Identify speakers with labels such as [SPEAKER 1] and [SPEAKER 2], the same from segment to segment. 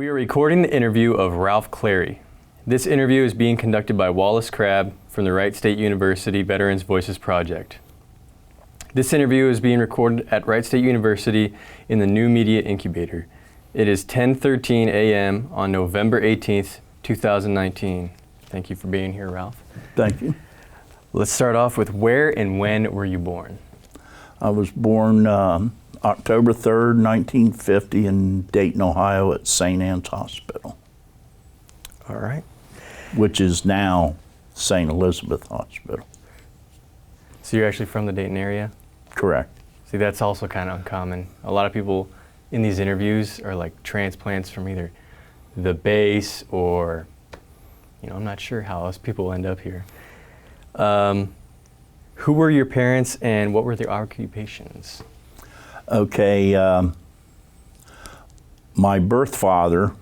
[SPEAKER 1] We are recording the interview of Ralph Clary. This interview is being conducted by Wallace Crabb from the Wright State University Veterans Voices Project. This interview is being recorded at Wright State University in the New Media Incubator. It is 10:13 a.m. on November 18th, 2019. Thank you for being here, Ralph.
[SPEAKER 2] Thank you.
[SPEAKER 1] Let's start off with where and when were you born?
[SPEAKER 2] I was born October 3rd, 1950 in Dayton, Ohio at St. Anne's Hospital.
[SPEAKER 1] All right.
[SPEAKER 2] Which is now St. Elizabeth Hospital.
[SPEAKER 1] So you're actually from the Dayton area?
[SPEAKER 2] Correct.
[SPEAKER 1] See, that's also kind of uncommon. A lot of people in these interviews are like transplants from either the base or, I'm not sure how else people end up here. Who were your parents and what were their occupations?
[SPEAKER 2] Okay, my birth father,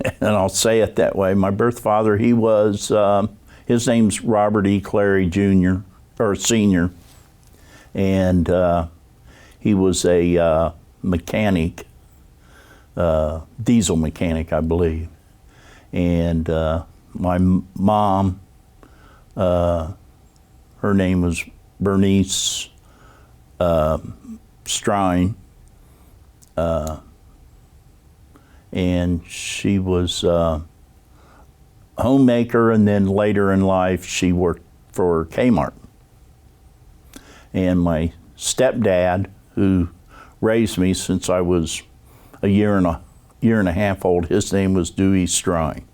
[SPEAKER 2] and I'll say it that way, my birth father, he was, his name's Robert E. Clary Jr., or Sr., and he was a mechanic, diesel mechanic, I believe. And my mom, her name was Bernice Strine, and she was a homemaker, and then later in life she worked for Kmart. And my stepdad, who raised me since I was a year and a half old, his name was Dewey Strine,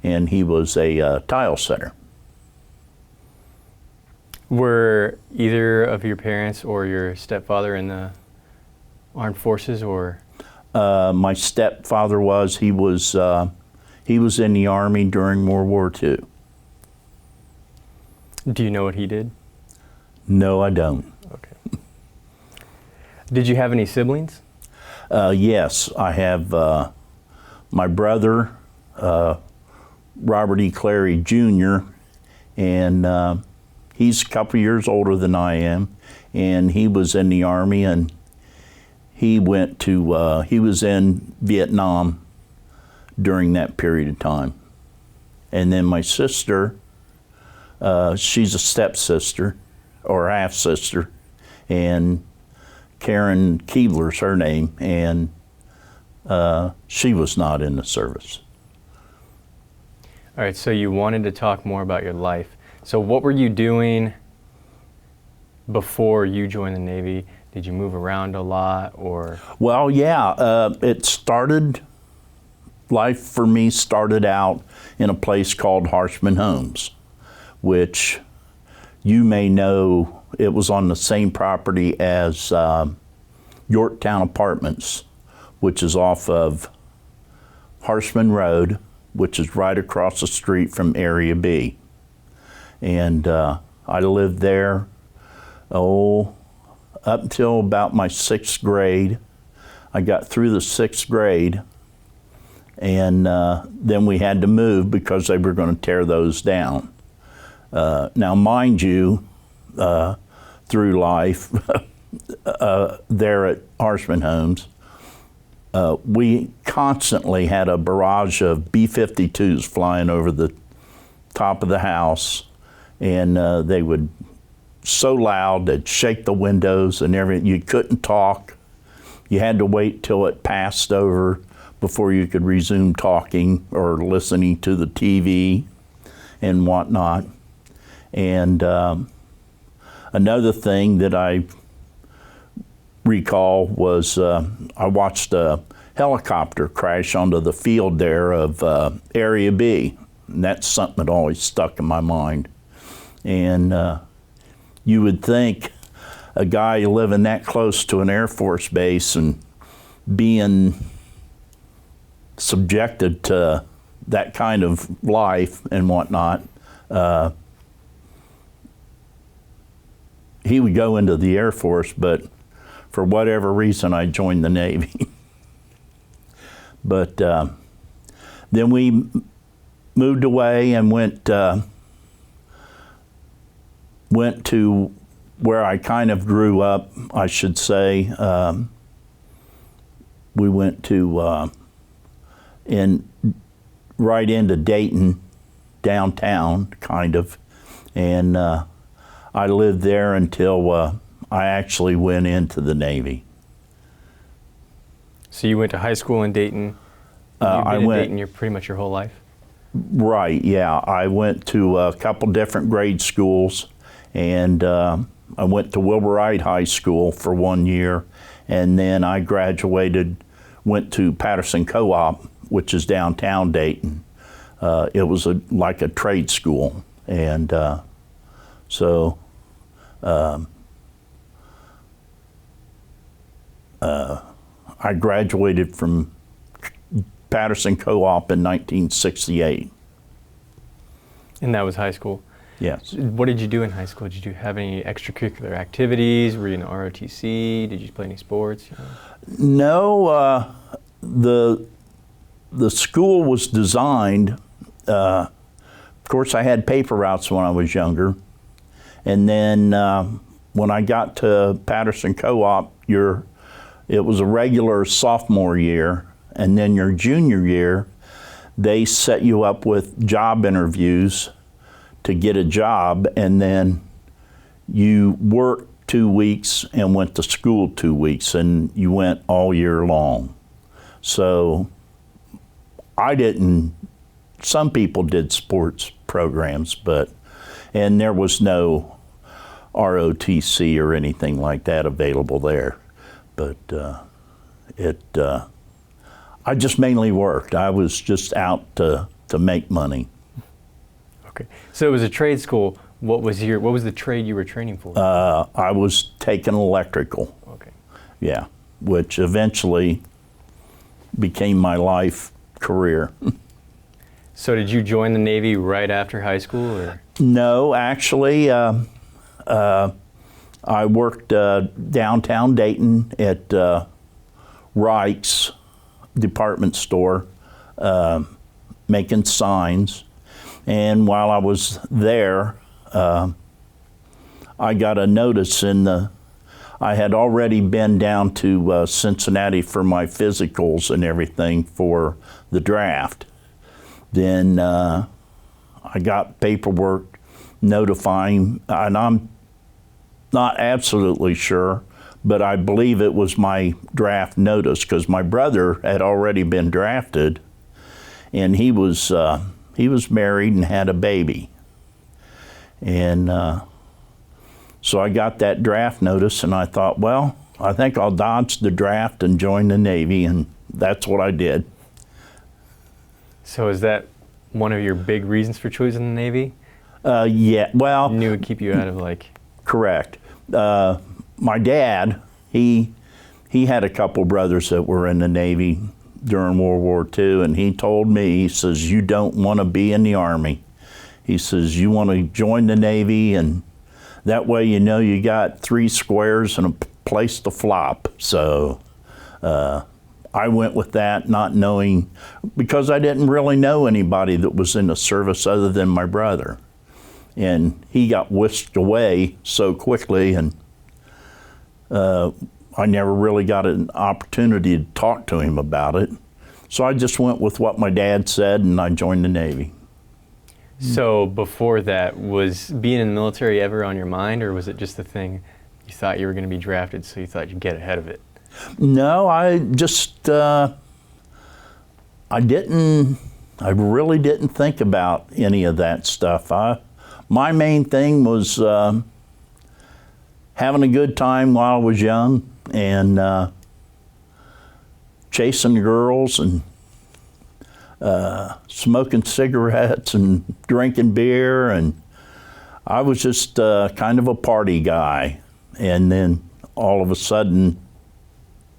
[SPEAKER 2] and he was a tile setter.
[SPEAKER 1] Were either of your parents or your stepfather in the armed forces, or?
[SPEAKER 2] My stepfather was. He was in the Army during World War II.
[SPEAKER 1] Do you know what he did?
[SPEAKER 2] No, I don't.
[SPEAKER 1] Okay. Did you have any siblings?
[SPEAKER 2] Yes, I have my brother, Robert E. Clary Jr., and he's a couple years older than I am, and he was in the Army, and he was in Vietnam during that period of time. And then my sister, she's a stepsister, or half-sister, and Karen Keebler's her name, and she was not in the service.
[SPEAKER 1] All right, so you wanted to talk more about your life. So what were you doing before you joined the Navy? Did you move around a lot, or? Well,
[SPEAKER 2] yeah, life for me started out in a place called Harshman Homes, which you may know, it was on the same property as Yorktown Apartments, which is off of Harshman Road, which is right across the street from Area B. And I lived there, up until about my 6th grade. I got through the 6th grade, and then we had to move because they were going to tear those down. Now, mind you, through life, there at Harshman Homes, we constantly had a barrage of B-52s flying over the top of the house, and they would so loud they'd shake the windows and everything. You couldn't talk. You had to wait till it passed over before you could resume talking or listening to the TV and whatnot. And another thing that I recall was I watched a helicopter crash onto the field there of Area B, and that's something that always stuck in my mind. And you would think a guy living that close to an Air Force base and being subjected to that kind of life and whatnot, he would go into the Air Force, but for whatever reason I joined the Navy. But then we moved away and went to where I kind of grew up, I should say. We went to in right into Dayton, downtown, kind of. And I lived there until I actually went into the Navy.
[SPEAKER 1] So you went to high school in Dayton. You've been in Dayton pretty much your whole life?
[SPEAKER 2] Right, yeah. I went to a couple different grade schools, and I went to Wright High School for 1 year, and then I graduated, went to Patterson Co-op, which is downtown Dayton. It was like a trade school, and so I graduated from Patterson Co-op in 1968.
[SPEAKER 1] And that was high school?
[SPEAKER 2] Yes.
[SPEAKER 1] What did you do in high school? Did you have any extracurricular activities? Were you in the ROTC? Did you play any sports?
[SPEAKER 2] No, the school was designed, of course I had paper routes when I was younger, and then when I got to Patterson Co-op, it was a regular sophomore year, and then your junior year, they set you up with job interviews to get a job, and then you worked 2 weeks and went to school 2 weeks, and you went all year long. So I didn't, some people did sports programs, and there was no ROTC or anything like that available there. But I just mainly worked. I was just out to make money.
[SPEAKER 1] Okay, so it was a trade school. What was the trade you were training for?
[SPEAKER 2] I was taking electrical.
[SPEAKER 1] Okay.
[SPEAKER 2] Yeah, which eventually became my life career.
[SPEAKER 1] So did you join the Navy right after high school, or?
[SPEAKER 2] No, actually, I worked downtown Dayton at Wright's department store, making signs. And while I was there, I got a notice I had already been down to Cincinnati for my physicals and everything for the draft. Then I got paperwork notifying, and I'm not absolutely sure, but I believe it was my draft notice, because my brother had already been drafted, and he was married and had a baby. And so I got that draft notice, and I thought, well, I think I'll dodge the draft and join the Navy, and that's what I did.
[SPEAKER 1] So is that one of your big reasons for choosing the Navy?
[SPEAKER 2] Yeah, well.
[SPEAKER 1] You knew it would keep you out of
[SPEAKER 2] Correct. My dad, he had a couple brothers that were in the Navy during World War II, and he told me, he says, you don't want to be in the Army. He says, you want to join the Navy, and that way you know you got 3 squares and a place to flop. So I went with that, not knowing, because I didn't really know anybody that was in the service other than my brother. And he got whisked away so quickly, and I never really got an opportunity to talk to him about it. So I just went with what my dad said, and I joined the Navy.
[SPEAKER 1] So before that, was being in the military ever on your mind, or was it just the thing you thought you were going to be drafted, so you thought you'd get ahead of it?
[SPEAKER 2] No, I just, I really didn't think about any of that stuff. My main thing was having a good time while I was young, and chasing girls, and smoking cigarettes and drinking beer, and I was just kind of a party guy. And then all of a sudden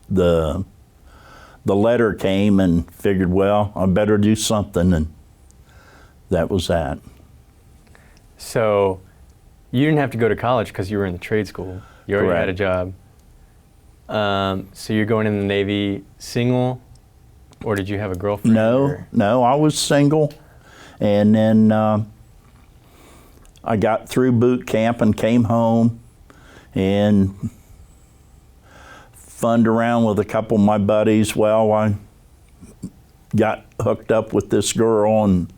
[SPEAKER 2] the letter came, and figured, well, I better do something, and that was that.
[SPEAKER 1] So you didn't have to go to college because you were in the trade school. You already had a job. So you're going in the Navy single, or did you have a girlfriend?
[SPEAKER 2] No, I was single. And then I got through boot camp and came home and funned around with a couple of my buddies. Well, I got hooked up with this girl, and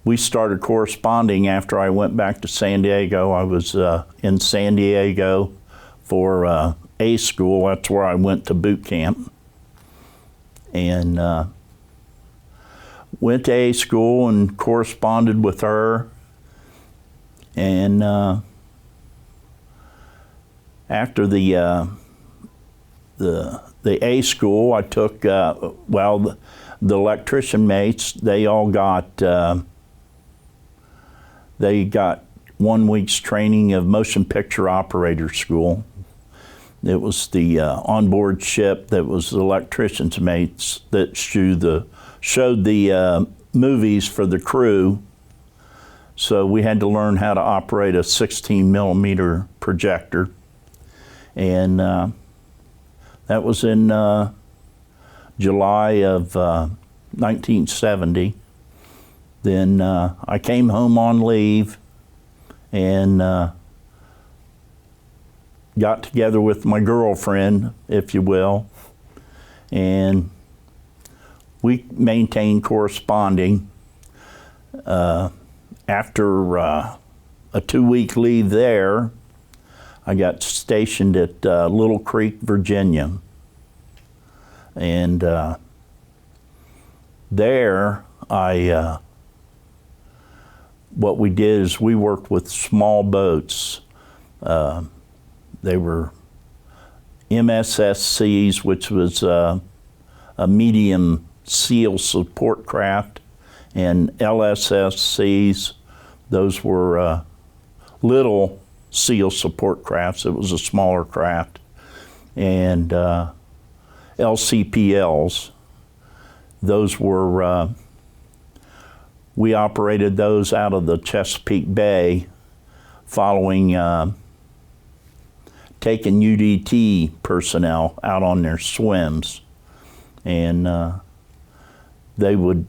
[SPEAKER 2] we started corresponding after I went back to San Diego. I was in San Diego for A school. That's where I went to boot camp. And went to A school and corresponded with her. And after the A school, I took, the electrician mates, they all got, they got 1 week's training of motion picture operator school. It was the onboard ship that was the electrician's mates that showed the movies for the crew. So we had to learn how to operate a 16 millimeter projector. And that was in July of 1970. Then I came home on leave and got together with my girlfriend, if you will, and we maintained corresponding. After a 2-week leave there, I got stationed at Little Creek, Virginia. And there, what we did is we worked with small boats. They were MSSCs, which was a medium SEAL support craft, and LSSCs, those were little SEAL support crafts. It was a smaller craft. And LCPLs, those were, we operated those out of the Chesapeake Bay following taking UDT personnel out on their swims. And they would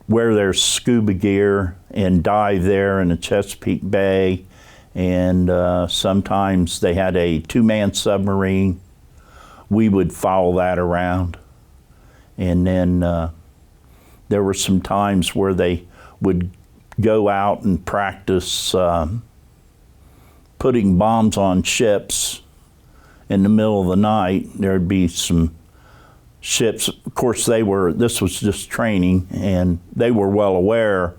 [SPEAKER 2] wear their scuba gear and dive there in the Chesapeake Bay. And sometimes they had a 2-man submarine. We would follow that around. And then there were some times where they would go out and practice putting bombs on ships in the middle of the night. There'd be some ships, of course this was just training, and they were well aware,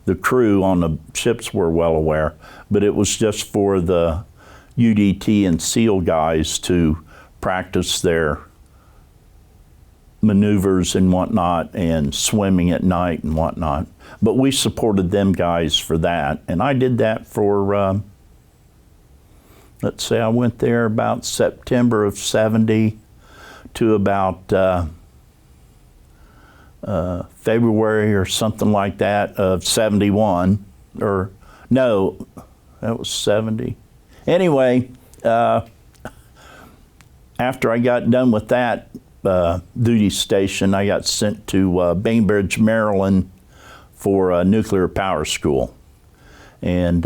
[SPEAKER 2] the crew on the ships were well aware, but it was just for the UDT and SEAL guys to practice their maneuvers and whatnot, and swimming at night and whatnot. But we supported them guys for that, and I did that for, let's say I went there about September of 70 to about February or something like that of 71, or no, that was 70. Anyway, after I got done with that duty station, I got sent to Bainbridge, Maryland for a nuclear power school. And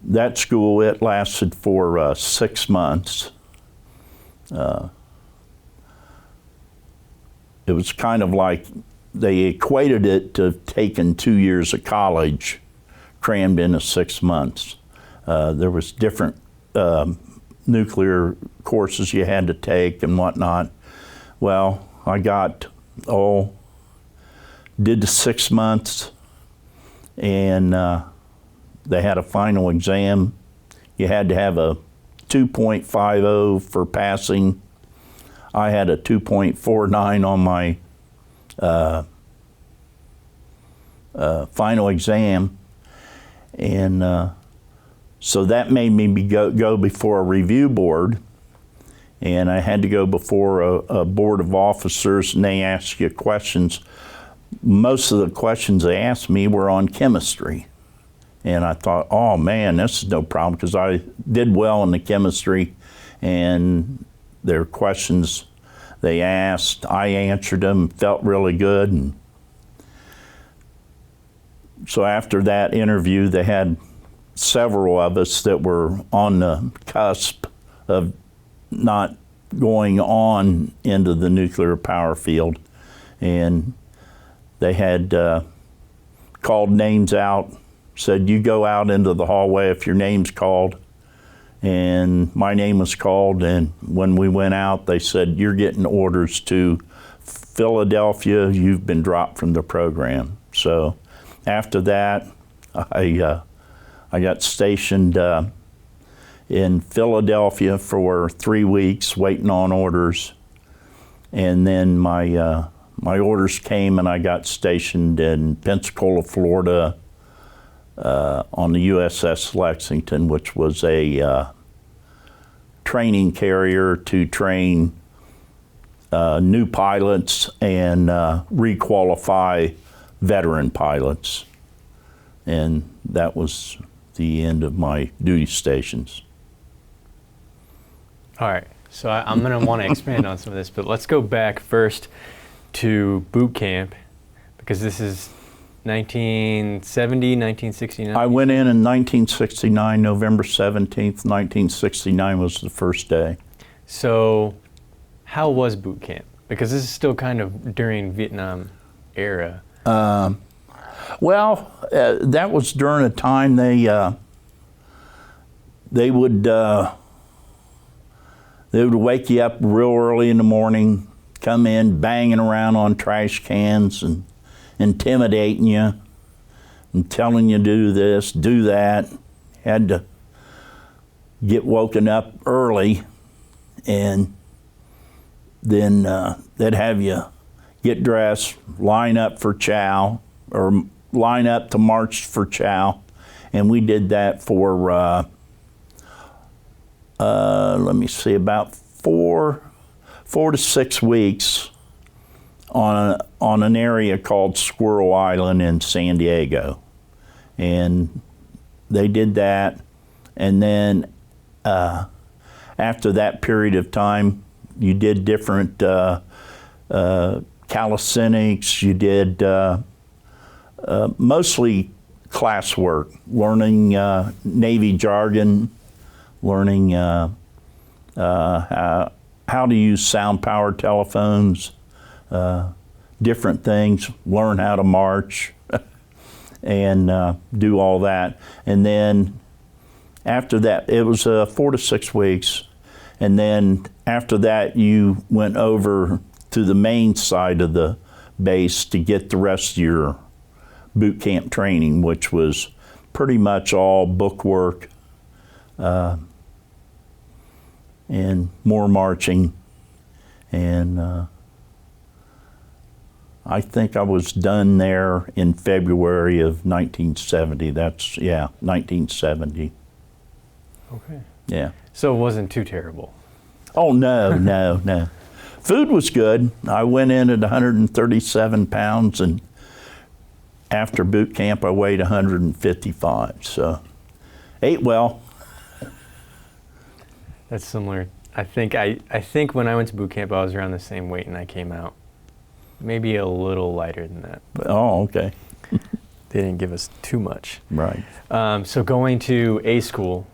[SPEAKER 2] that school, it lasted for 6 months. It was kind of like they equated it to taking 2 years of college crammed into 6 months. There was different nuclear courses you had to take and whatnot. Well, I got, did the 6 months, and they had a final exam. You had to have a 2.50 for passing. I had a 2.49 on my final exam, and so that made me go before a review board, and I had to go before a board of officers, and they asked you questions. Most of the questions they asked me were on chemistry. And I thought, oh man, this is no problem, because I did well in the chemistry, and their questions they asked, I answered them, felt really good. And so after that interview, they had several of us that were on the cusp of not going on into the nuclear power field, and they had called names out, said, you go out into the hallway if your name's called. And my name was called, and when we went out, they said, you're getting orders to Philadelphia, you've been dropped from the program. So after that, I got stationed in Philadelphia for 3 weeks, waiting on orders. And then my orders came, and I got stationed in Pensacola, Florida, on the USS Lexington, which was a training carrier to train new pilots and requalify veteran pilots. And that was the end of my duty stations.
[SPEAKER 1] All right, so I'm going to want to expand on some of this, but let's go back first to boot camp, because this is 1970, 1969?
[SPEAKER 2] I went in 1969, November 17th, 1969 was the first day.
[SPEAKER 1] So how was boot camp? Because this is still kind of during Vietnam era.
[SPEAKER 2] Well, that was during a time they would wake you up real early in the morning, come in banging around on trash cans and intimidating you and telling you do this, do that. Had to get woken up early, and then they'd have you get dressed, line up for chow, or line up to march for chow. And we did that for, let me see, about four to 6 weeks on an area called Squirrel Island in San Diego. And they did that, and then after that period of time, you did different calisthenics, you did mostly classwork, learning Navy jargon, learning how to use sound-powered telephones, different things, learn how to march, and do all that. And then after that, it was 4 to 6 weeks. And then after that, you went over to the main side of the base to get the rest of your boot camp training, which was pretty much all book work and more marching. And I think I was done there in February of 1970. That's, yeah, 1970.
[SPEAKER 1] Okay.
[SPEAKER 2] Yeah.
[SPEAKER 1] So it wasn't too terrible?
[SPEAKER 2] Oh, no, no, no. Food was good. I went in at 137 pounds, and after boot camp, I weighed 155. So, ate well.
[SPEAKER 1] That's similar. I think when I went to boot camp, I was around the same weight, and I came out maybe a little lighter than that.
[SPEAKER 2] Oh, okay.
[SPEAKER 1] They didn't give us too much.
[SPEAKER 2] Right.
[SPEAKER 1] So going to A school,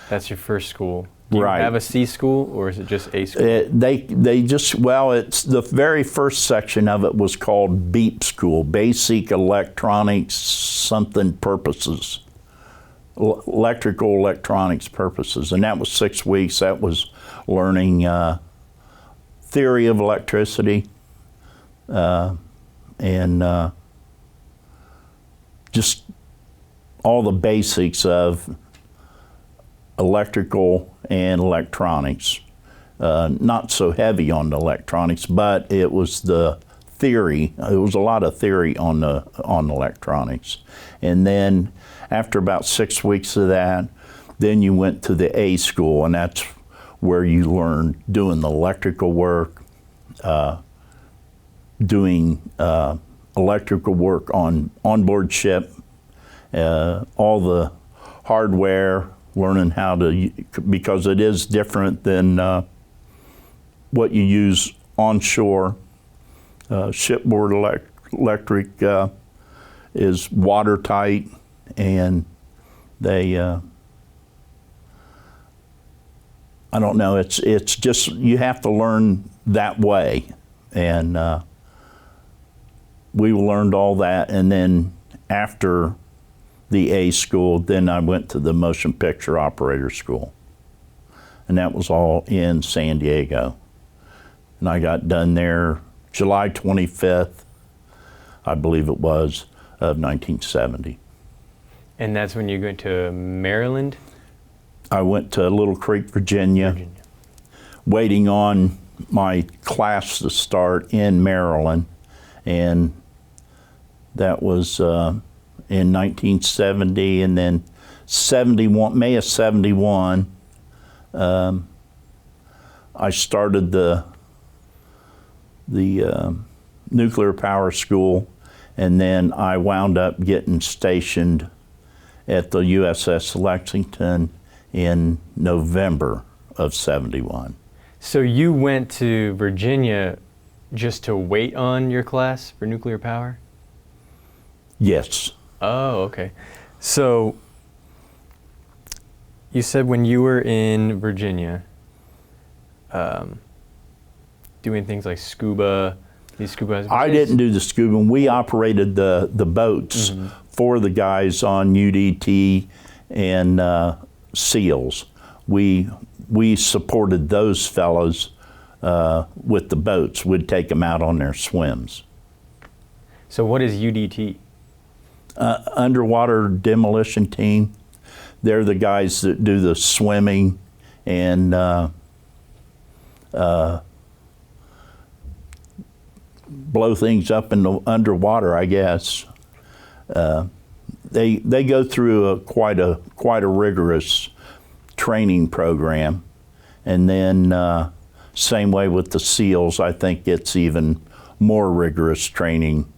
[SPEAKER 1] that's your first school. Do you
[SPEAKER 2] Right.
[SPEAKER 1] have a C school, or is it just A school?
[SPEAKER 2] They just, well, it's the very first section of it was called BEEP School, Basic Electronics Something Purposes, Electrical Electronics Purposes, and that was 6 weeks. That was learning theory of electricity and just all the basics of electrical and electronics. Not so heavy on the electronics, but it was the theory. It was a lot of theory on electronics. And then after about 6 weeks of that, then you went to the A school, and that's where you learned doing the electrical work, doing electrical work on onboard ship, all the hardware, learning how to, because it is different than what you use onshore. Shipboard electric is watertight, and they I don't know. It's just you have to learn that way, and we learned all that. And then after the A school, then I went to the motion picture operator school, and that was all in San Diego. And I got done there July 25th, I believe it was, of 1970.
[SPEAKER 1] And that's when you went to Maryland?
[SPEAKER 2] I went to Little Creek, Virginia, waiting on my class to start in Maryland, and that was in 1970, and then 71, May of 71, I started the nuclear power school, and then I wound up getting stationed at the USS Lexington in November of 71.
[SPEAKER 1] So you went to Virginia just to wait on your class for nuclear power?
[SPEAKER 2] Yes.
[SPEAKER 1] Oh, okay. So you said when you were in Virginia, doing things like scuba, these scuba.
[SPEAKER 2] I didn't do the scuba. We operated the boats for the guys on UDT and SEALs. We supported those fellows with the boats. We'd take them out on their swims.
[SPEAKER 1] So what is UDT?
[SPEAKER 2] Underwater demolition team. They're the guys that do the swimming and blow things up in the underwater, I guess. They go through quite a rigorous training program, and then same way with the SEALs. I think it's even more rigorous training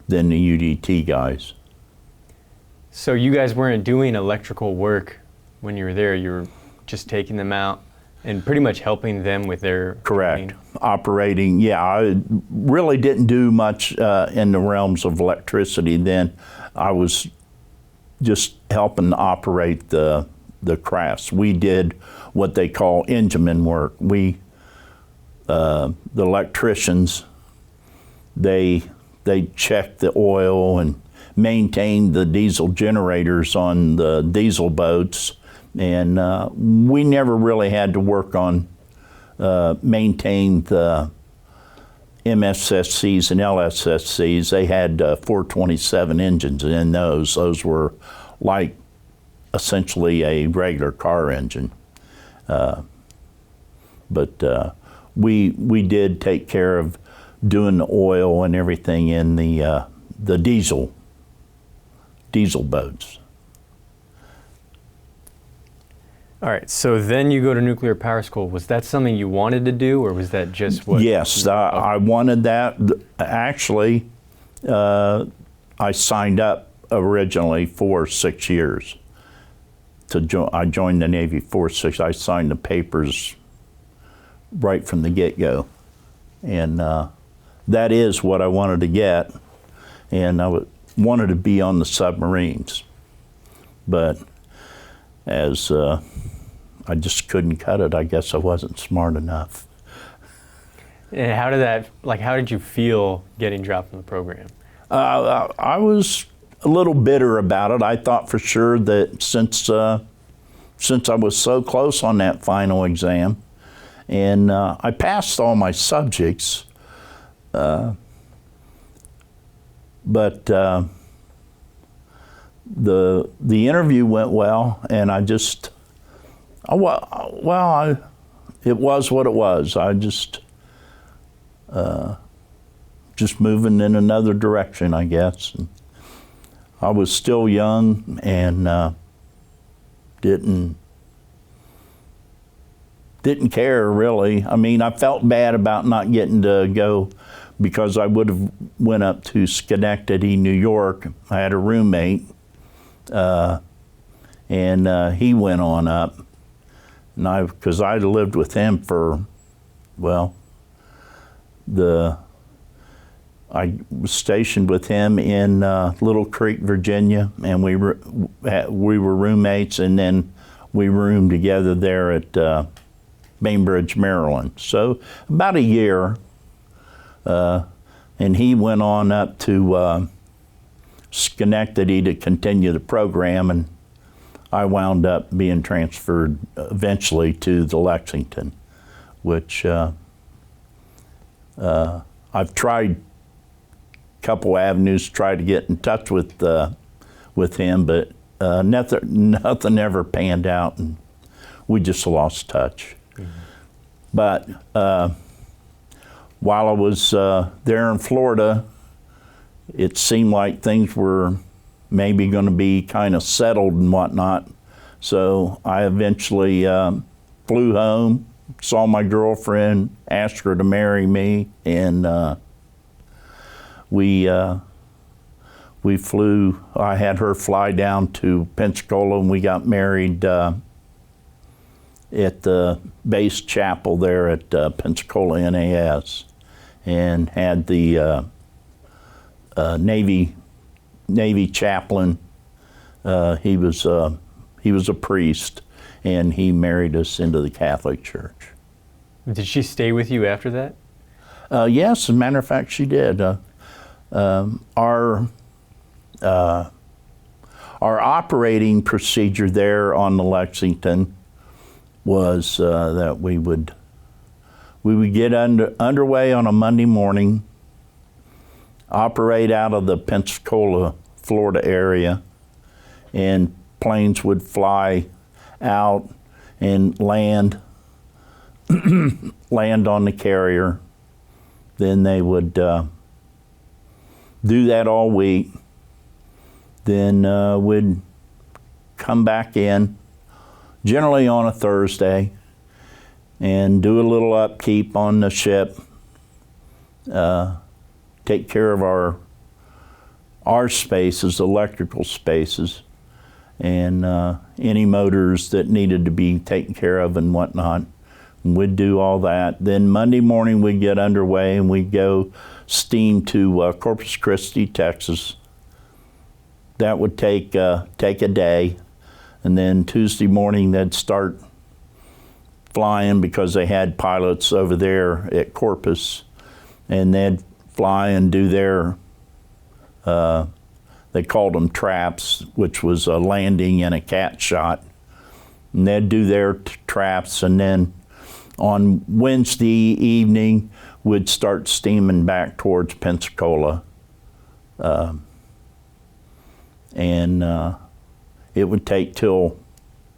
[SPEAKER 2] than the UDT guys.
[SPEAKER 1] So you guys weren't doing electrical work when you were there. You were just taking them out and pretty much helping them with their
[SPEAKER 2] Correct.
[SPEAKER 1] training.
[SPEAKER 2] Operating, yeah, I really didn't do much in the realms of electricity then. I was just helping operate the crafts. We did what they call engineman work. The electricians, they checked the oil and maintained the diesel generators on the diesel boats, and we never really had to work on maintain the MSSCs and LSSCs. They had 427 engines in those. Those were like essentially a regular car engine. But we did take care of doing the oil and everything in the diesel boats.
[SPEAKER 1] All right, so then you go to nuclear power school. Was that something you wanted to do, or was that just what?
[SPEAKER 2] Yes, I wanted that. Actually, I signed up originally for 6 years. I joined the Navy for 6. I signed the papers right from the get-go. And that is what I wanted to get. And I wanted to be on the submarines. But as I just couldn't cut it, I guess I wasn't smart enough.
[SPEAKER 1] And how did you feel getting dropped from the program?
[SPEAKER 2] I was a little bitter about it. I thought for sure that since I was so close on that final exam, and I passed all my subjects, but the interview went well, and it was what it was. I just moving in another direction, I guess. And I was still young and didn't care really. I mean, I felt bad about not getting to go because I would have went up to Schenectady, New York. I had a roommate, and he went on up, and because I lived with him for, I was stationed with him in Little Creek, Virginia, and we were roommates, and then we roomed together there at Bainbridge, Maryland. So about a year, and he went on up to Schenectady to continue the program, and I wound up being transferred eventually to the Lexington, which I've tried a couple avenues, tried to get in touch with him, but nothing ever panned out, and we just lost touch. Mm-hmm. But while I was there in Florida, it seemed like things were maybe going to be kind of settled and whatnot. So I eventually flew home, saw my girlfriend, asked her to marry me, and we flew. I had her fly down to Pensacola, and we got married at the base chapel there at Pensacola NAS, and had the Navy chaplain. He was a priest, and he married us into the Catholic Church.
[SPEAKER 1] Did she stay with you after that?
[SPEAKER 2] Yes, as a matter of fact, she did. Our operating procedure there on the Lexington was that we would get underway on a Monday morning, operate out of the Pensacola, Florida area, and planes would fly out and land on the carrier. Then they would do that all week. Then we'd come back in, generally on a Thursday, and do a little upkeep on the ship, take care of our spaces, electrical spaces, and any motors that needed to be taken care of and whatnot. And we'd do all that. Then Monday morning we'd get underway and we'd go steam to Corpus Christi, Texas. That would take a day, and then Tuesday morning they'd start flying because they had pilots over there at Corpus, and they'd fly and do their, they called them traps, which was a landing and a cat shot. And they'd do their traps, and then on Wednesday evening, we'd start steaming back towards Pensacola. And it would take till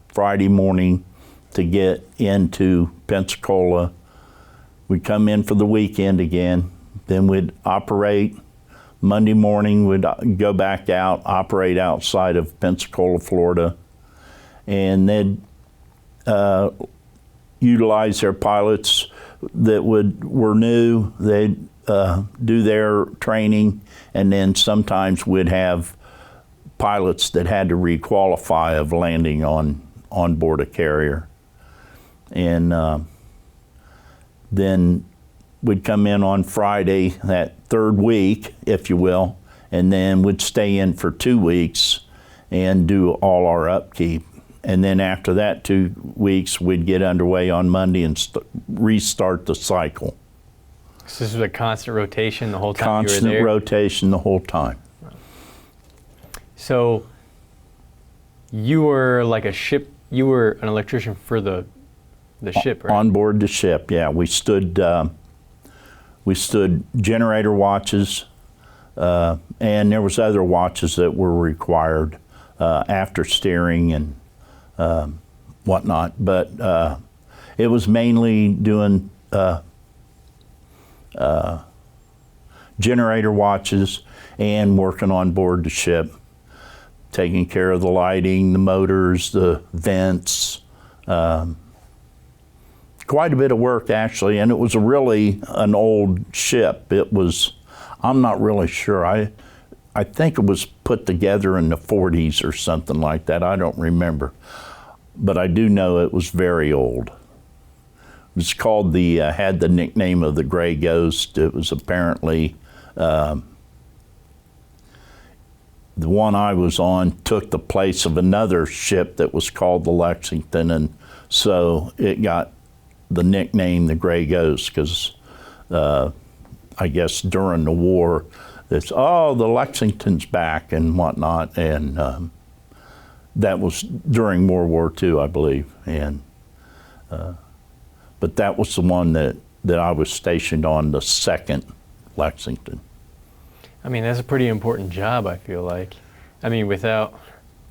[SPEAKER 2] Friday morning to get into Pensacola. We'd come in for the weekend again. Then we'd operate. Monday morning, we'd go back out, operate outside of Pensacola, Florida. And they'd utilize their pilots that were new. They'd do their training, and then sometimes we'd have pilots that had to requalify of landing on board a carrier. And then we'd come in on Friday, that third week, if you will, and then we'd stay in for 2 weeks and do all our upkeep. And then after that 2 weeks, we'd get underway on Monday and restart the cycle.
[SPEAKER 1] So this was a constant rotation the whole time you were there?
[SPEAKER 2] Constant rotation the whole time.
[SPEAKER 1] So you were like a ship, you were an electrician for the ship, right?
[SPEAKER 2] On board the ship, yeah. We stood generator watches, and there was other watches that were required after steering and whatnot. But it was mainly doing generator watches and working on board the ship, taking care of the lighting, the motors, the vents. Quite a bit of work, actually, and it was really an old ship. It was, I'm not really sure. I think it was put together in the 40s or something like that. I don't remember. But I do know it was very old. It was called had the nickname of the Gray Ghost. It was apparently, the one I was on took the place of another ship that was called the Lexington, and so it got the nickname the Gray Ghost, because I guess during the war, it's, oh, the Lexington's back and whatnot, and that was during World War II, I believe, and but that was the one that I was stationed on, the 2nd Lexington.
[SPEAKER 1] I mean, that's a pretty important job, I feel like. I mean, without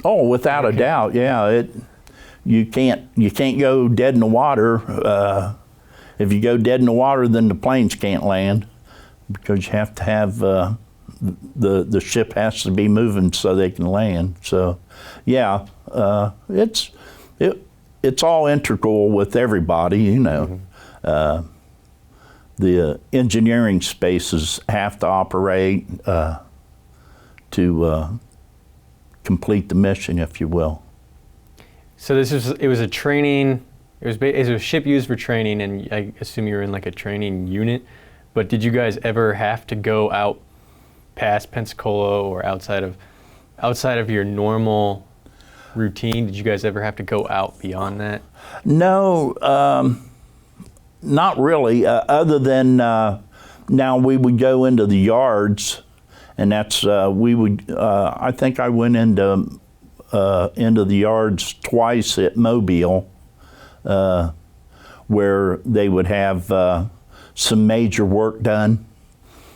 [SPEAKER 2] a doubt, yeah. You can't go dead in the water. If you go dead in the water, then the planes can't land, because you have to have the ship has to be moving so they can land. So, yeah, it's all integral with everybody, you know. Mm-hmm. The engineering spaces have to operate to complete the mission, if you will.
[SPEAKER 1] So it was a training. It was a ship used for training, and I assume you were in like a training unit. But did you guys ever have to go out past Pensacola or outside of your normal routine? Did you guys ever have to go out beyond that?
[SPEAKER 2] No, not really. Other than now we would go into the yards, and that's we would. I think I went into the yards twice at Mobile, where they would have some major work done.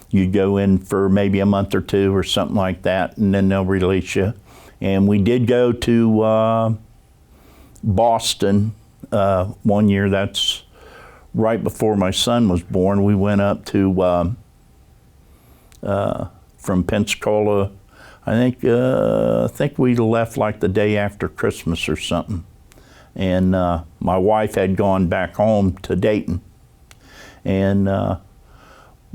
[SPEAKER 2] You'd go in for maybe a month or two or something like that, and then they'll release you. And we did go to Boston one year. That's right before my son was born. We went up to from Pensacola. I think we left like the day after Christmas or something. And my wife had gone back home to Dayton. And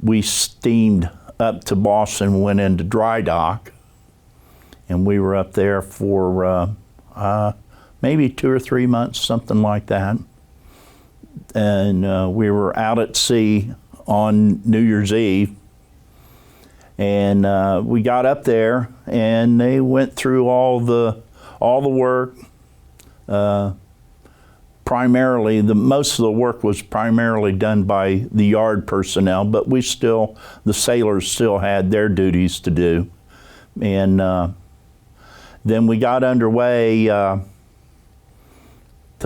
[SPEAKER 2] we steamed up to Boston, went into dry dock, and we were up there for maybe 2 or 3 months, something like that. And we were out at sea on New Year's Eve, and we got up there, and they went through all the work. Primarily, most of the work was primarily done by the yard personnel, but the sailors still had their duties to do. And then we got underway to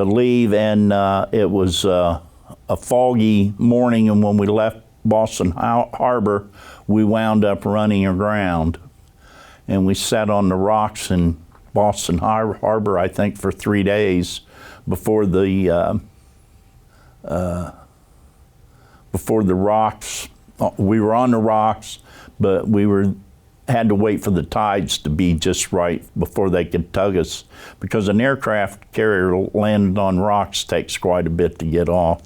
[SPEAKER 2] leave, and it was a foggy morning, and when we left Boston Harbor, we wound up running aground. And we sat on the rocks in Boston Harbor, I think, for 3 days before the rocks. We were on the rocks, but had to wait for the tides to be just right before they could tug us, because an aircraft carrier landed on rocks takes quite a bit to get off.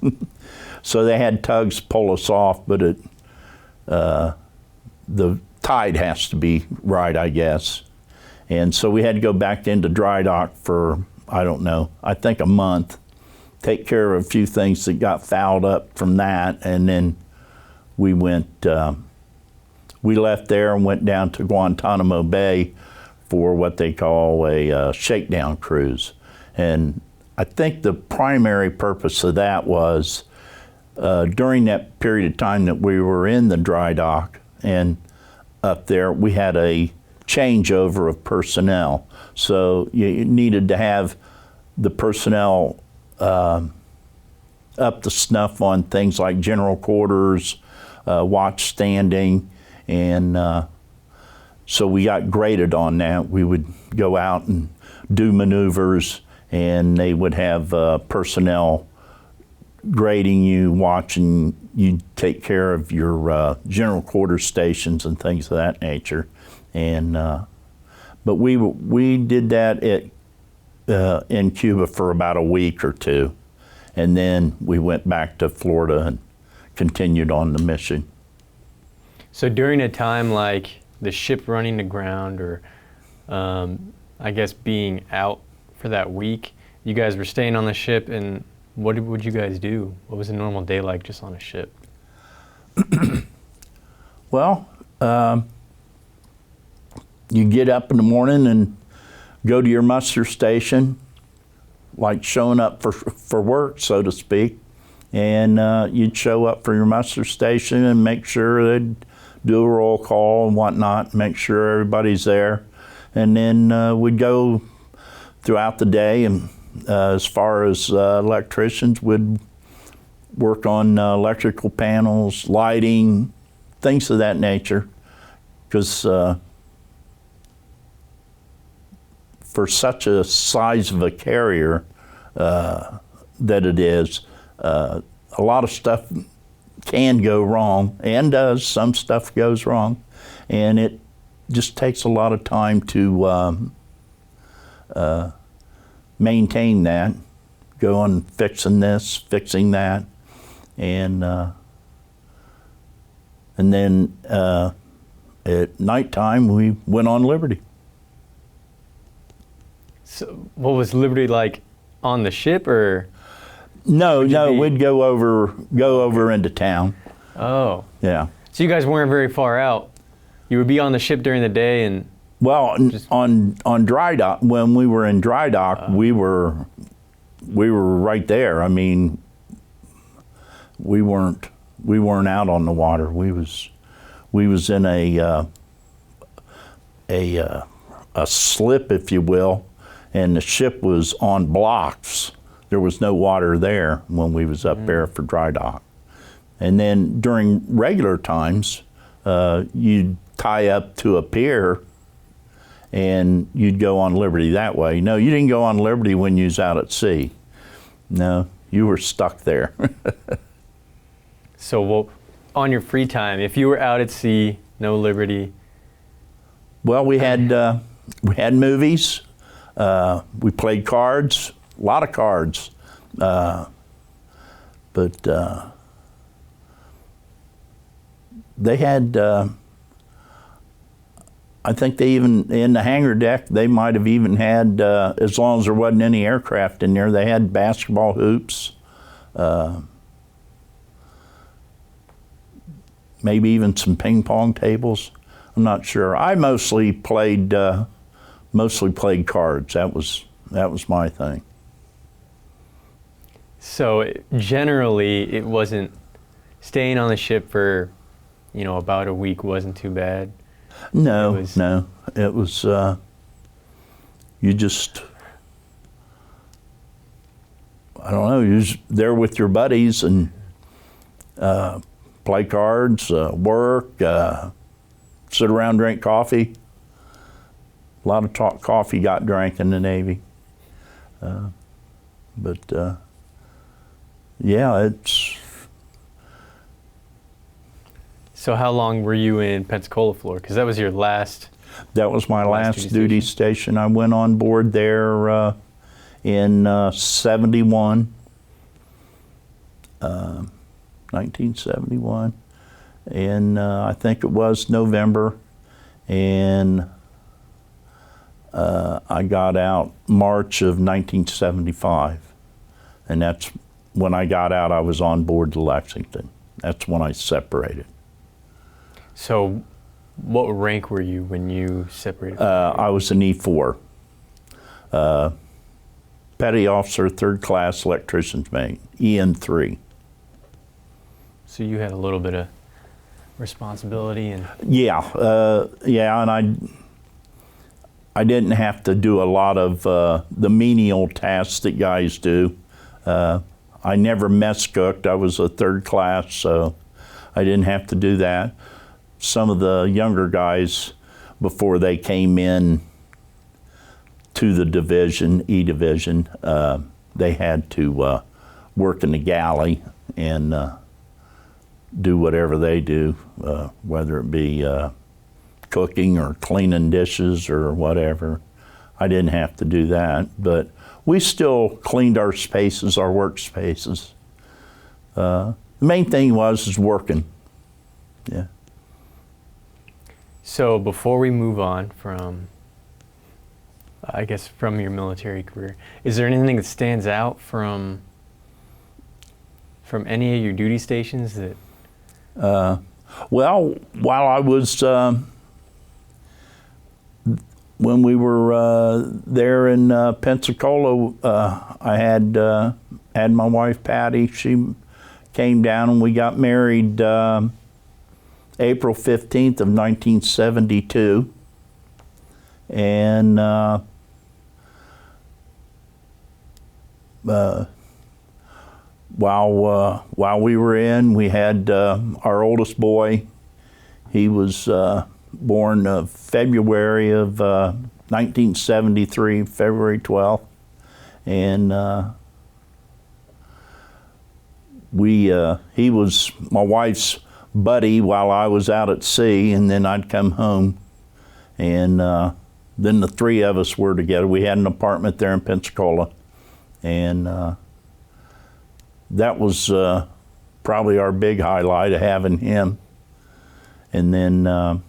[SPEAKER 2] So they had tugs pull us off, but the tide has to be right, I guess. And so we had to go back into dry dock for, I don't know, I think a month, take care of a few things that got fouled up from that, and then we left there and went down to Guantanamo Bay for what they call a shakedown cruise. And I think the primary purpose of that was during that period of time that we were in the dry dock and up there, we had a changeover of personnel. So you needed to have the personnel up to snuff on things like general quarters, watch standing, and so we got graded on that. We would go out and do maneuvers, and they would have personnel grading you, watching you take care of your general quarters stations and things of that nature. And but we did that in Cuba for about a week or two, and then we went back to Florida and continued on the mission.
[SPEAKER 1] So during a time like the ship running aground, or I guess being out for that week, you guys were staying on the ship, and what would you guys do? What was a normal day like just on a ship?
[SPEAKER 2] Well, you get up in the morning and go to your muster station, like showing up for work, so to speak. and you'd show up for your muster station and make sure they'd do a roll call and whatnot, make sure everybody's there. And then we'd go throughout the day, and as far as electricians, would work on electrical panels, lighting, things of that nature. Because for such a size of a carrier that it is, a lot of stuff can go wrong, and does. Some stuff goes wrong, and it just takes a lot of time to maintain that, go on fixing this, fixing that, and then at nighttime we went on Liberty.
[SPEAKER 1] So what was Liberty like on the ship, or?
[SPEAKER 2] No, we'd go over into town.
[SPEAKER 1] Oh.
[SPEAKER 2] Yeah.
[SPEAKER 1] So you guys weren't very far out. You would be on the ship during the day and.
[SPEAKER 2] Well, on dry dock, when we were in dry dock, we were right there. I mean, we weren't out on the water. We was in a slip, if you will, and the ship was on blocks. There was no water there when we was up there for dry dock. And then during regular times, you'd tie up to a pier and you'd go on Liberty that way. No, you didn't go on Liberty when you was out at sea. No, you were stuck there.
[SPEAKER 1] So on your free time, if you were out at sea, no Liberty?
[SPEAKER 2] Well, we had movies. We played cards, a lot of cards. But they had, I think they even, in the hangar deck, they might have even had, as long as there wasn't any aircraft in there, they had basketball hoops. Maybe even some ping pong tables. I'm not sure. I mostly played cards. That was my thing.
[SPEAKER 1] So generally, it wasn't, staying on the ship for, about a week wasn't too bad.
[SPEAKER 2] No, it was. You just, I don't know. You was there with your buddies and play cards, work, sit around, drink coffee. A lot of coffee got drank in the Navy. Yeah, it's.
[SPEAKER 1] So how long were you in Pensacola, Florida? Because that was your last.
[SPEAKER 2] That was my last duty station. I went on board there in 71, 1971, and I think it was November, and I got out March of 1975, and that's when I got out. I was on board the Lexington. That's when I separated.
[SPEAKER 1] So what rank were you when you separated?
[SPEAKER 2] I was an E4. Petty Officer, 3rd Class Electrician's Mate, EN3.
[SPEAKER 1] So you had a little bit of responsibility and.
[SPEAKER 2] Yeah, and I didn't have to do a lot of the menial tasks that guys do. I never mess cooked. I was a 3rd class, so I didn't have to do that. Some of the younger guys, before they came in to the division, E division, they had to work in the galley and do whatever they do, whether it be cooking or cleaning dishes or whatever. I didn't have to do that, but we still cleaned our spaces, our workspaces. The main thing was working. Yeah.
[SPEAKER 1] So before we move on from, I guess, from your military career, is there anything that stands out from any of your duty stations that?
[SPEAKER 2] Well, while I was, when we were there in Pensacola, I had my wife Patty. came down and we got married April 15th of 1972. And while we were in, we had our oldest boy. He was born February of 1973, February 12th, and he was my wife's buddy while I was out at sea, and then I'd come home, and then the three of us were together. We had an apartment there in Pensacola, and that was probably our big highlight of having him. And then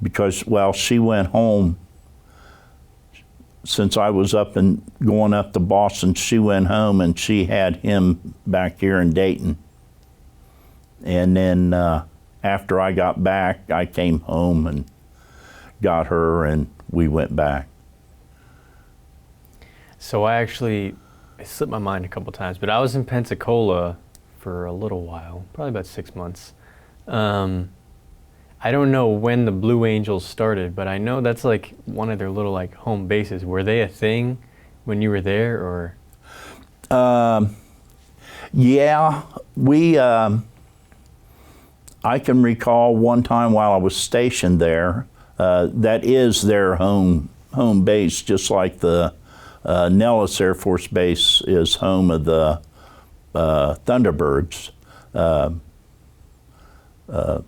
[SPEAKER 2] because, well, she went home, since I was up and going up to Boston, she went home and she had him back here in Dayton. And then after I got back, I came home and got her, and we went back.
[SPEAKER 1] So it slipped my mind a couple times, but I was in Pensacola for a little while, probably about 6 months. I don't know when the Blue Angels started, but I know that's like one of their little like home bases. Were they a thing when you were there, or?
[SPEAKER 2] Yeah, I can recall one time while I was stationed there, that is their home base, just like the Nellis Air Force Base is home of the Thunderbirds.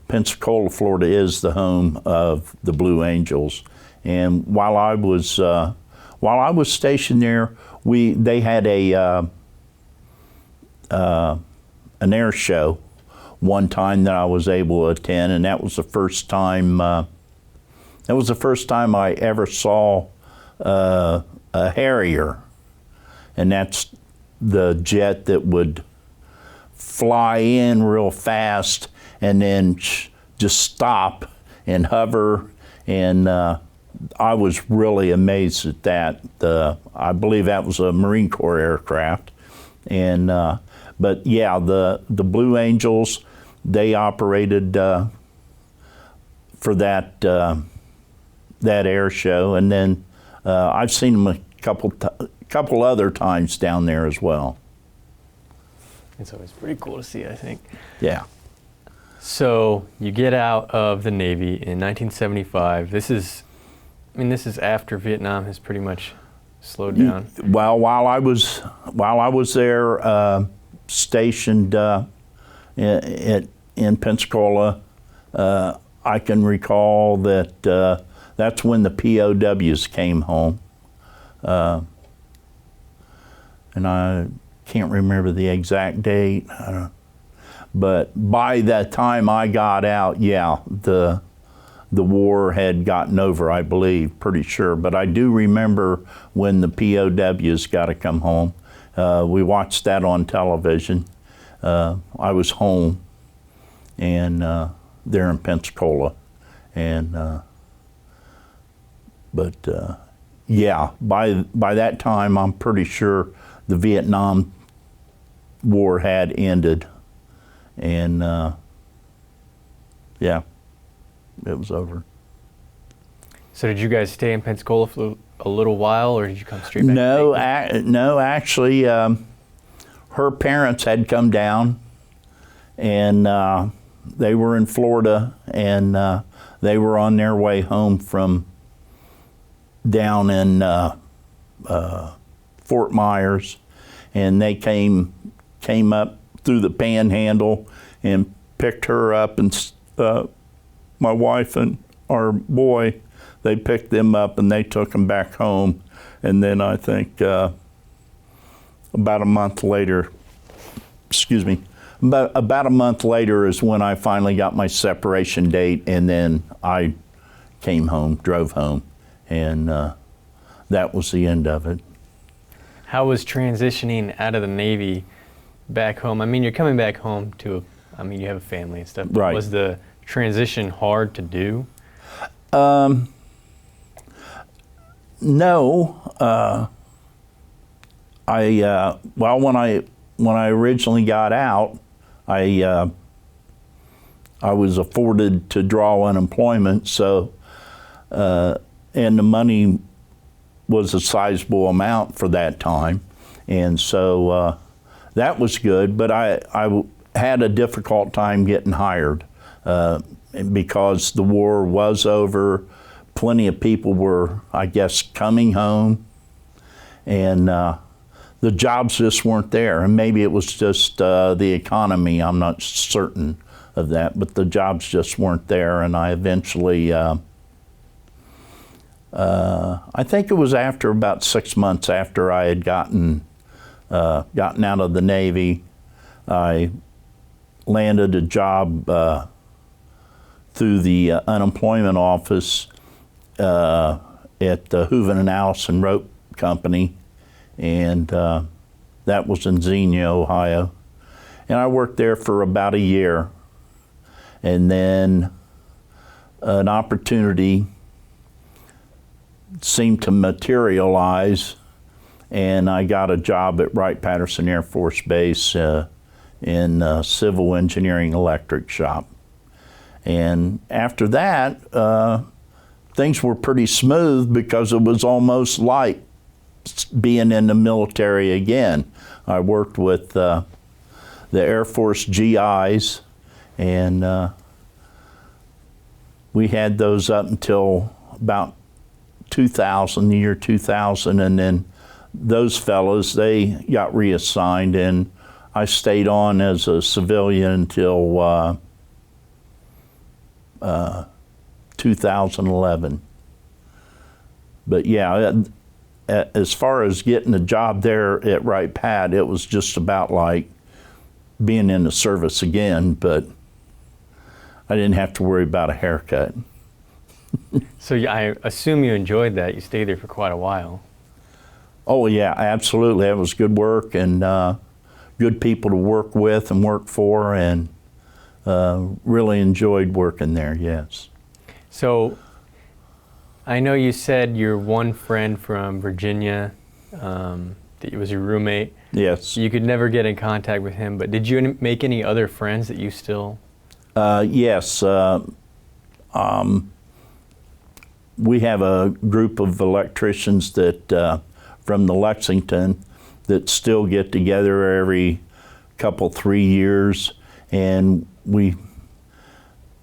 [SPEAKER 2] Pensacola, Florida is the home of the Blue Angels. And while I was stationed there, they had an air show one time that I was able to attend, and that was the first time I ever saw a Harrier, and that's the jet that would fly in real fast and then just stop and hover, and I was really amazed at that. I believe that was a Marine Corps aircraft, and but yeah, the Blue Angels, they operated for that air show, and then I've seen them a couple other times down there as well.
[SPEAKER 1] It's always pretty cool to see, I think.
[SPEAKER 2] Yeah.
[SPEAKER 1] So you get out of the Navy in 1975. This is after Vietnam has pretty much slowed down.
[SPEAKER 2] Well, while I was there, stationed in Pensacola, I can recall that that's when the POWs came home, and I can't remember the exact date. But by that time I got out, yeah, the war had gotten over, I believe, pretty sure. But I do remember when the POWs got to come home. We watched that on television. I was home, and there in Pensacola, and yeah, by that time I'm pretty sure the Vietnam War had ended. And yeah, it was over.
[SPEAKER 1] So did you guys stay in Pensacola for a little while, or did you come straight back?
[SPEAKER 2] No, actually, her parents had come down, and they were in Florida, and they were on their way home from down in Fort Myers, and they came up through the Panhandle and picked her up, and my wife and our boy, they picked them up and they took them back home. And then I think about a month later is when I finally got my separation date, and then I came home, drove home, and that was the end of it.
[SPEAKER 1] How was transitioning out of the Navy back home? I mean, you're coming back home you have a family and stuff.
[SPEAKER 2] Right.
[SPEAKER 1] Was the transition hard to do?
[SPEAKER 2] No. When when I originally got out, I was afforded to draw unemployment, so and the money was a sizable amount for that time, and so that was good. But I had a difficult time getting hired because the war was over. Plenty of people were, I guess, coming home, and the jobs just weren't there. And maybe it was just the economy. I'm not certain of that, but the jobs just weren't there. And I eventually, I think it was after about 6 months after I had gotten out of the Navy, I landed a job through the unemployment office at the Hooven and Allison Rope Company, and that was in Xenia, Ohio. And I worked there for about a year, and then an opportunity seemed to materialize, and I got a job at Wright-Patterson Air Force Base in a civil engineering electric shop. And after that, things were pretty smooth because it was almost like being in the military again. I worked with the Air Force GIs, and we had those up until about 2000, the year 2000, and then those fellows, they got reassigned, and I stayed on as a civilian until 2011. But yeah, as far as getting a job there at Wright-Pat, it was just about like being in the service again, but I didn't have to worry about a haircut.
[SPEAKER 1] So I assume you enjoyed that. You stayed there for quite a while.
[SPEAKER 2] Oh yeah, absolutely. It was good work and good people to work with and work for, and really enjoyed working there, yes.
[SPEAKER 1] So I know you said your one friend from Virginia that was your roommate.
[SPEAKER 2] Yes.
[SPEAKER 1] You could never get in contact with him, but did you make any other friends that you still?
[SPEAKER 2] Yes. We have a group of electricians that from the Lexington that still get together every couple, 3 years, and we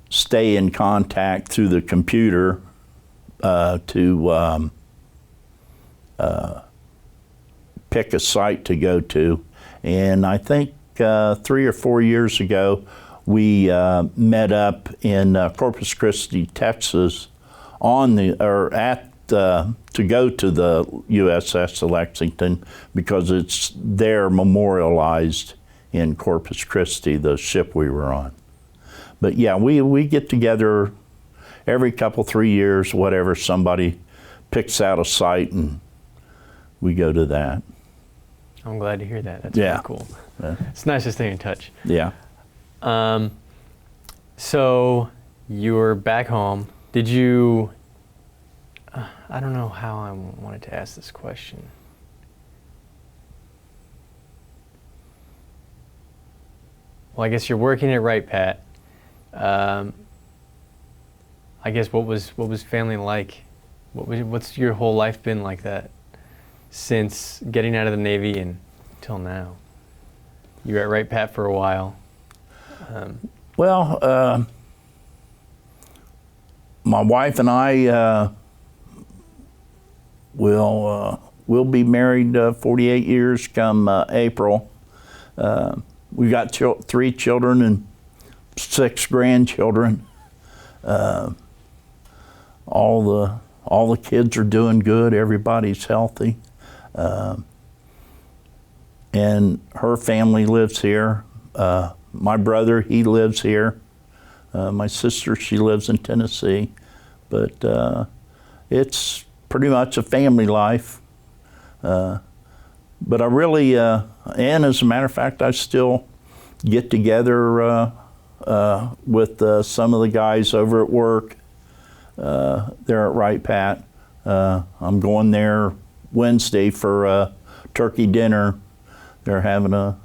[SPEAKER 2] stay in contact through the computer to pick a site to go to. And I think 3 or 4 years ago, we met up in Corpus Christi, Texas, to go to the USS Lexington because it's there memorialized in Corpus Christi, the ship we were on. But yeah, we get together every couple, 3 years, whatever, somebody picks out a site and we go to that.
[SPEAKER 1] I'm glad to hear that. That's
[SPEAKER 2] yeah.
[SPEAKER 1] really cool.
[SPEAKER 2] Yeah.
[SPEAKER 1] It's nice to stay in touch.
[SPEAKER 2] Yeah.
[SPEAKER 1] So you were back home. Did you, I don't know how I wanted to ask this question. Well, I guess you're working at Wright-Pat. I guess what was family like? What's your whole life been like that since getting out of the Navy and until now? You were at Wright-Pat for a while.
[SPEAKER 2] Well, my wife and I we'll be married 48 years come April. We got 3 children and 6 grandchildren. All the kids are doing good. Everybody's healthy, and her family lives here. My brother, he lives here. My sister, she lives in Tennessee, but it's pretty much a family life. But I really, and as a matter of fact, I still get together with some of the guys over at work. They're at Wright-Pat. I'm going there Wednesday for a turkey dinner. They're having a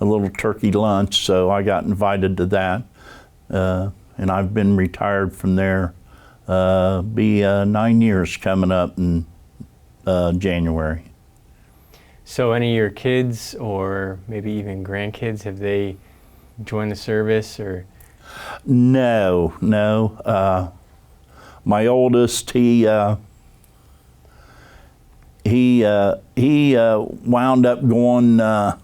[SPEAKER 2] a little turkey lunch, so I got invited to that. And I've been retired from there. Be 9 years coming up in January.
[SPEAKER 1] So any of your kids or maybe even grandkids, have they joined the service or?
[SPEAKER 2] No. My oldest, he wound up going, matter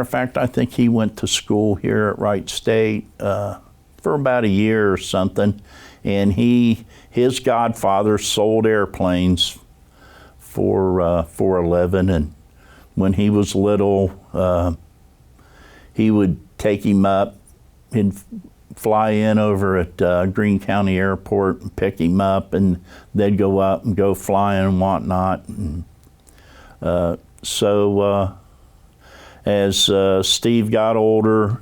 [SPEAKER 2] of fact, I think he went to school here at Wright State for about a year or something, and his godfather sold airplanes for a living, and when he was little, he would take him up. He'd fly in over at Greene County Airport and pick him up, and they'd go up and go flying and whatnot. And, so as Steve got older,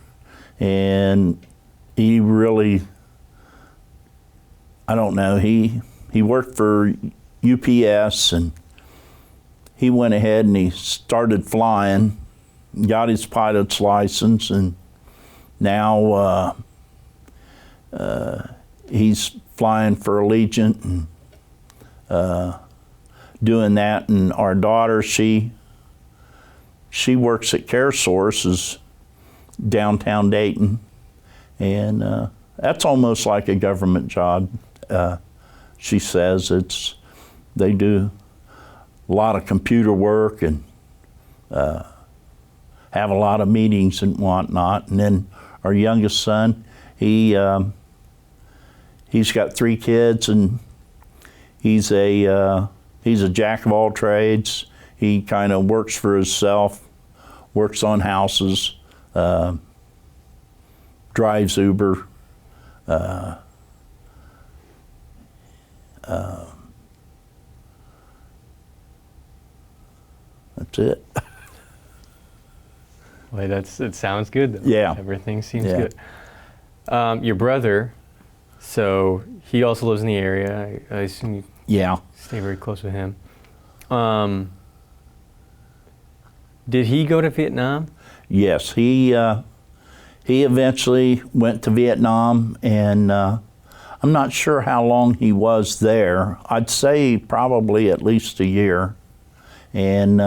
[SPEAKER 2] and he really, I don't know, he worked for UPS, and he went ahead and he started flying, got his pilot's license, and now he's flying for Allegiant and doing that. And our daughter, she works at Care Sources downtown Dayton, and that's almost like a government job. She says they do a lot of computer work and have a lot of meetings and whatnot. And then our youngest son, he's got 3 kids, and he's a jack of all trades. He kind of works for himself, works on houses, drives Uber. That's it.
[SPEAKER 1] Well, it sounds good though.
[SPEAKER 2] Yeah.
[SPEAKER 1] Everything seems good. Your brother, so he also lives in the area. I assume you stay very close with him. Did he go to Vietnam?
[SPEAKER 2] Yes, he eventually went to Vietnam, and I'm not sure how long he was there. I'd say probably at least a year. And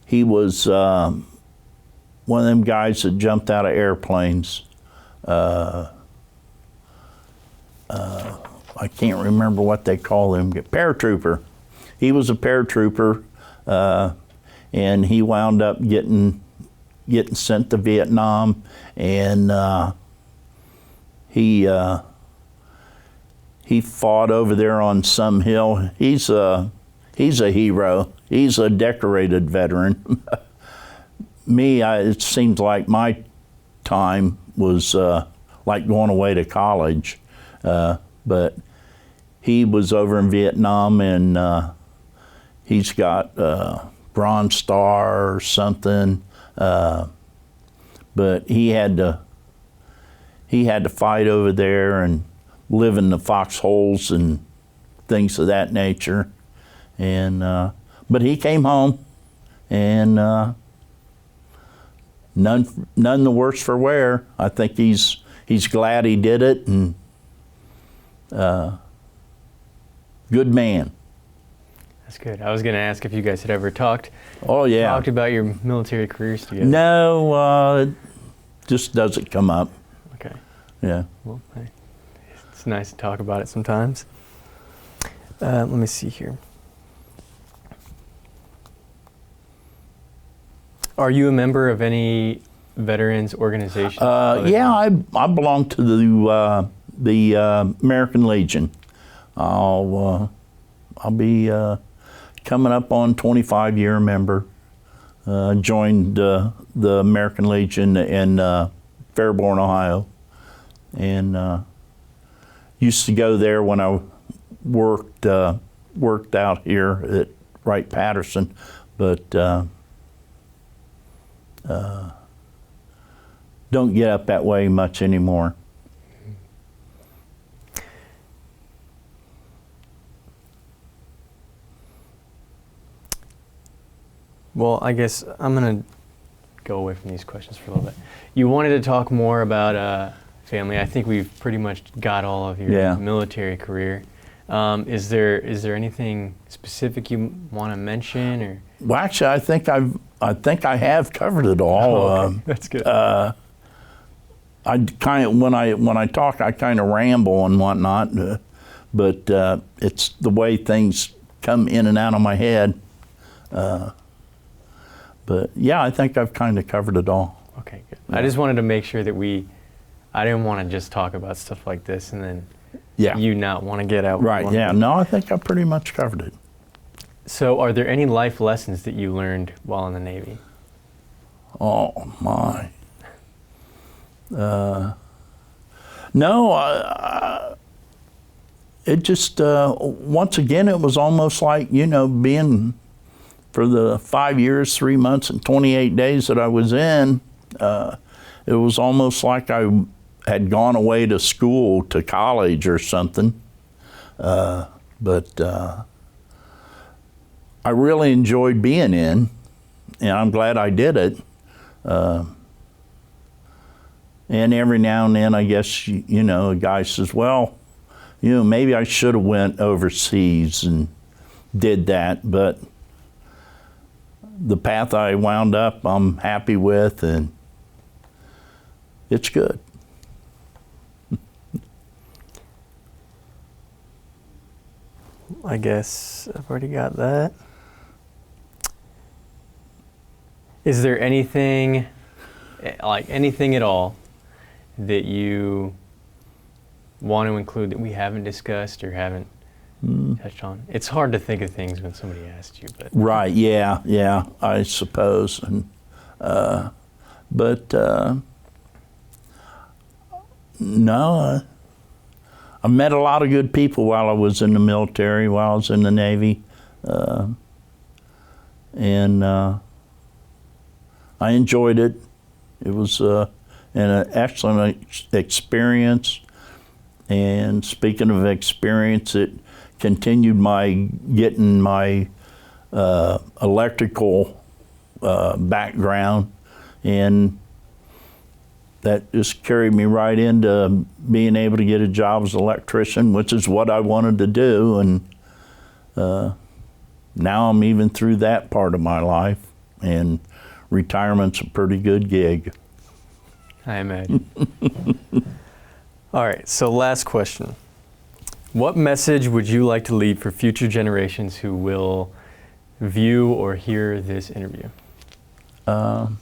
[SPEAKER 2] he was one of them guys that jumped out of airplanes. I can't remember what they call him. Paratrooper. He was a paratrooper, and he wound up getting sent to Vietnam, and he fought over there on some hill. He's a hero. He's a decorated veteran. Me, it seems like my time was like going away to college, but he was over in Vietnam, and he's got Bronze Star or something, but he had to fight over there and live in the foxholes and things of that nature. And but he came home, and none the worse for wear. I think he's glad he did it, and good man.
[SPEAKER 1] That's good. I was going to ask if you guys had ever talked.
[SPEAKER 2] Oh yeah.
[SPEAKER 1] Talked about your military careers together.
[SPEAKER 2] No, it just doesn't come up.
[SPEAKER 1] Okay.
[SPEAKER 2] Yeah.
[SPEAKER 1] Well, hey, it's nice to talk about it sometimes. Let me see here. Are you a member of any veterans organizations?
[SPEAKER 2] Yeah, I belong to the American Legion. I'll be coming up on 25-year member. Joined the American Legion in Fairborn, Ohio, and used to go there when I worked out here at Wright-Patterson, but don't get up that way much anymore.
[SPEAKER 1] Well, I guess I'm going to go away from these questions for a little bit. You wanted to talk more about family. I think we've pretty much got all of your military career. Is there anything specific you want to mention, or?
[SPEAKER 2] Well, actually, I think I have covered it all.
[SPEAKER 1] Oh, okay. That's good.
[SPEAKER 2] I kind of when I talk, I kind of ramble and whatnot, but it's the way things come in and out of my head. But yeah, I think I've kind of covered it all.
[SPEAKER 1] Okay, good. Yeah. I just wanted to make sure that I didn't want to just talk about stuff like this and then you not want to get out.
[SPEAKER 2] Right, yeah. No, I think I pretty much covered it.
[SPEAKER 1] So are there any life lessons that you learned while in the Navy?
[SPEAKER 2] Oh, my. No, it just, once again, it was almost like, being for the 5 years, 3 months, and 28 days that I was in, it was almost like I had gone away to school, to college or something. But I really enjoyed being in, and I'm glad I did it. And every now and then, I guess, a guy says, well, maybe I should have went overseas and did that, but the path I wound up, I'm happy with, and it's good.
[SPEAKER 1] I guess I've already got that. Is there anything, like anything at all, that you want to include that we haven't discussed or haven't touched on? It's hard to think of things when somebody asks you, but
[SPEAKER 2] right, yeah, I suppose, and but no, I met a lot of good people while I was in the military, while I was in the Navy, and I enjoyed it. It was an excellent experience. And speaking of experience, it continued getting my electrical background, and that just carried me right into being able to get a job as an electrician, which is what I wanted to do. And now I'm even through that part of my life, and retirement's a pretty good gig.
[SPEAKER 1] I imagine. All right, so last question. What message would you like to leave for future generations who will view or hear this interview?
[SPEAKER 2] Golly,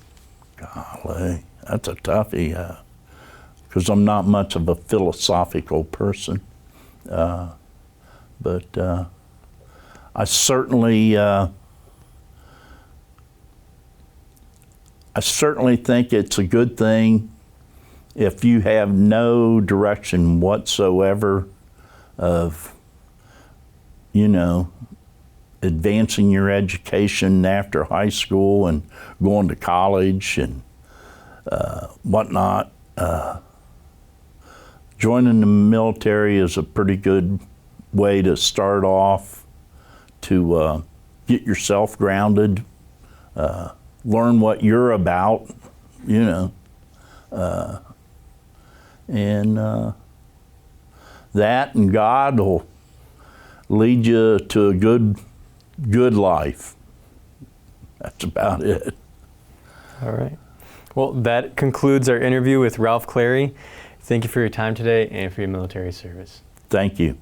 [SPEAKER 2] that's a toughie, because I'm not much of a philosophical person. But I certainly think it's a good thing if you have no direction whatsoever of, advancing your education after high school and going to college and whatnot. Joining the military is a pretty good way to start off, to get yourself grounded, learn what you're about, and that and God will lead you to a good life. That's about it.
[SPEAKER 1] All right. Well, that concludes our interview with Ralph Clary. Thank you for your time today and for your military service.
[SPEAKER 2] Thank you.